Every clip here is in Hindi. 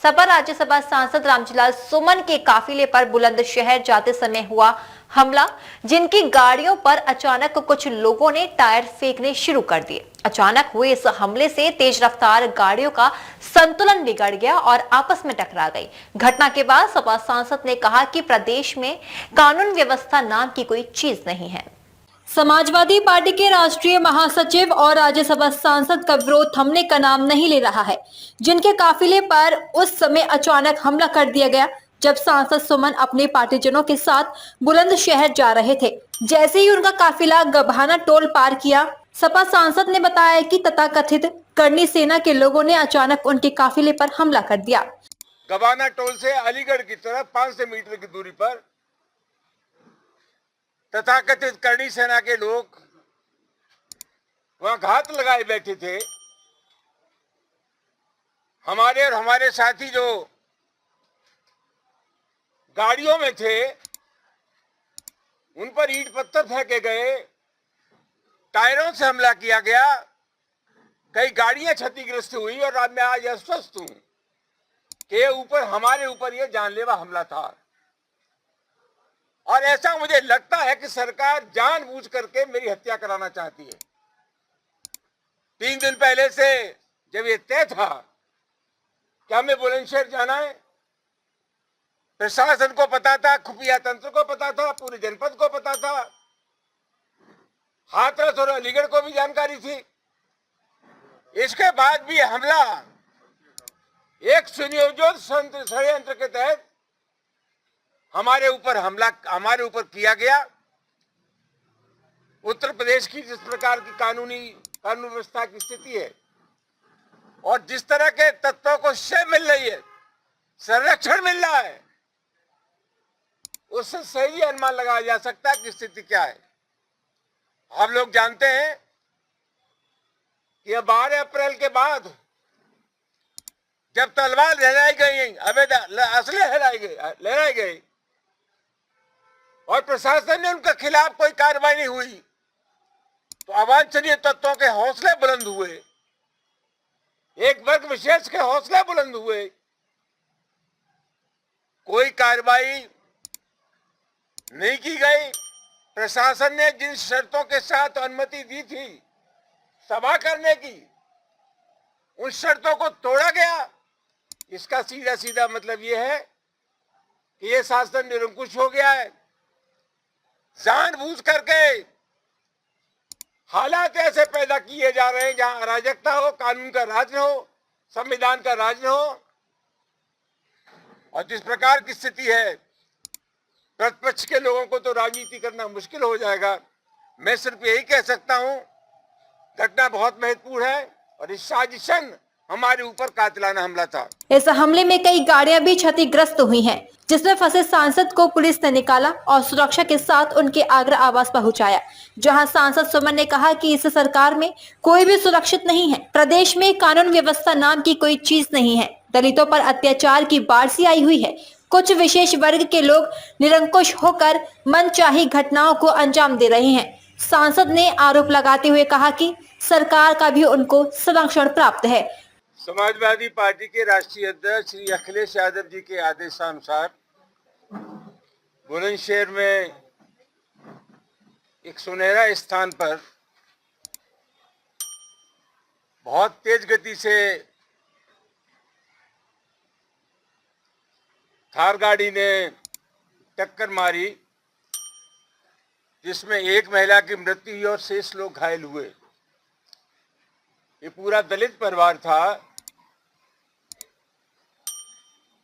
सपा राज्यसभा सांसद रामजीलाल सुमन के काफिले पर बुलंदशहर जाते समय हुआ हमला, जिनकी गाड़ियों पर अचानक कुछ लोगों ने टायर फेंकने शुरू कर दिए। अचानक हुए इस हमले से तेज रफ्तार गाड़ियों का संतुलन बिगड़ गया और आपस में टकरा गई। घटना के बाद सपा सांसद ने कहा कि प्रदेश में कानून व्यवस्था नाम की कोई चीज नहीं है। समाजवादी पार्टी के राष्ट्रीय महासचिव और राज्यसभा सांसद का विरोध थमने का नाम नहीं ले रहा है, जिनके काफिले पर उस समय अचानक हमला कर दिया गया जब सांसद सुमन अपने पार्टीजनों के साथ बुलंदशहर जा रहे थे। जैसे ही उनका काफिला गभाना टोल पार किया, सपा सांसद ने बताया कि तथाकथित करनी सेना के लोगों ने अचानक उनके काफिले पर हमला कर दिया। गभाना टोल से अलीगढ़ की तरफ 500 मीटर की दूरी पर तथाकथित करनी सेना के लोग वहां घात लगाए बैठे थे। हमारे और हमारे साथी जो गाड़ियों में थे उन पर ईंट पत्थर फेंके गए, टायरों से हमला किया गया, कई गाड़ियां क्षतिग्रस्त हुई और अब मैं आज आश्वस्त हूं कि हमारे ऊपर यह जानलेवा हमला था। और ऐसा मुझे लगता है कि सरकार जानबूझ करके मेरी हत्या कराना चाहती है। 3 दिन पहले से जब ये तय था कि हमें बुलंदशहर जाना है, प्रशासन को पता था, खुफिया तंत्र को पता था, पूरे जनपद को पता था, हाथरस और अलीगढ़ को भी जानकारी थी। इसके बाद भी हमला एक सुनियोजित षड्यंत्र के तहत हमारे ऊपर किया गया। उत्तर प्रदेश की जिस प्रकार की कानून व्यवस्था की स्थिति है और जिस तरह के तत्वों को शय मिल रही है, संरक्षण मिल रहा है, उससे सही अनुमान लगाया जा सकता है कि स्थिति क्या है। हम लोग जानते हैं कि 12 अप्रैल के बाद जब तलवार लहराई गई, अवैध असले लहराए गए और प्रशासन ने उनके खिलाफ कोई कार्रवाई नहीं हुई, तो अवांछनीय तत्वों के हौसले बुलंद हुए, एक वर्ग विशेष के हौसले बुलंद हुए। कोई कार्रवाई नहीं की गई। प्रशासन ने जिन शर्तों के साथ अनुमति दी थी सभा करने की, उन शर्तों को तोड़ा गया। इसका सीधा सीधा मतलब यह है कि यह शासन निरंकुश हो गया है। जानबूझ करके हालात ऐसे पैदा किए जा रहे हैं जहां अराजकता हो, कानून का राज न हो, संविधान का राज न हो। और जिस प्रकार की स्थिति है, प्रतिपक्ष के लोगों को तो राजनीति करना मुश्किल हो जाएगा। मैं सिर्फ यही कह सकता हूं, घटना बहुत महत्वपूर्ण है और इस साजिशन हमारे ऊपर कातिलाना हमला था। इस हमले में कई गाड़ियां भी क्षतिग्रस्त हुई हैं, जिसमें फंसे सांसद को पुलिस ने निकाला और सुरक्षा के साथ उनके आगरा आवास पहुंचाया, जहां सांसद सुमन ने कहा कि इस सरकार में कोई भी सुरक्षित नहीं है। प्रदेश में कानून व्यवस्था नाम की कोई चीज नहीं है। दलितों पर अत्याचार की बाढ़ आई हुई है। कुछ विशेष वर्ग के लोग निरंकुश होकर मनचाही घटनाओं को अंजाम दे रहे हैं। सांसद ने आरोप लगाते हुए कहा कि सरकार का भी उनको संरक्षण प्राप्त है। समाजवादी पार्टी के राष्ट्रीय अध्यक्ष श्री अखिलेश यादव जी के आदेशानुसार बुलंदशहर में एक सुनहरा स्थान पर बहुत तेज गति से थार गाड़ी ने टक्कर मारी, जिसमें एक महिला की मृत्यु हुई और शेष लोग घायल हुए। ये पूरा दलित परिवार था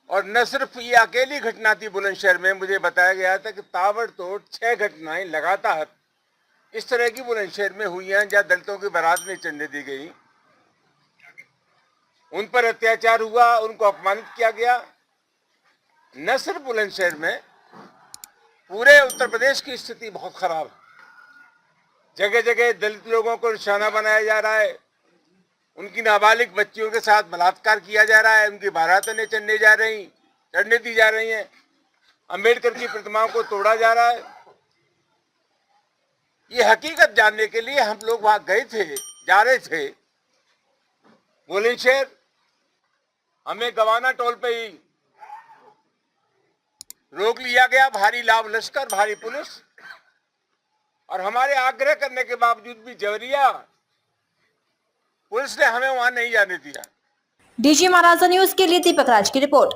और न सिर्फ ये अकेली घटना थी बुलंदशहर में। मुझे बताया गया था कि ताबड़तोड़ 6 घटनाएं लगातार इस तरह की बुलंदशहर में हुई हैं जहां दलितों की बारात नहीं चढ़ने दी गई, उन पर अत्याचार हुआ, उनको अपमानित किया गया। न सिर्फ बुलंदशहर में, पूरे उत्तर प्रदेश की स्थिति बहुत खराब है। जगह जगह दलित लोगों को निशाना बनाया जा रहा है, उनकी नाबालिग बच्चियों के साथ बलात्कार किया जा रहा है, उनकी बारातें चढ़ने दी जा रही हैं, अंबेडकर की प्रतिमाओं को तोड़ा जा रहा है। ये हकीकत जानने के लिए हम लोग वहां जा रहे थे बुलंदशहर। हमें गवाना टोल पे ही रोक लिया गया, भारी लाभ लश्कर, भारी पुलिस, और हमारे आग्रह करने के बावजूद भी जवरिया पुलिस ने हमें वहां नहीं जाने दिया। डीजी महाराजा न्यूज के लिए दीपक राज की रिपोर्ट।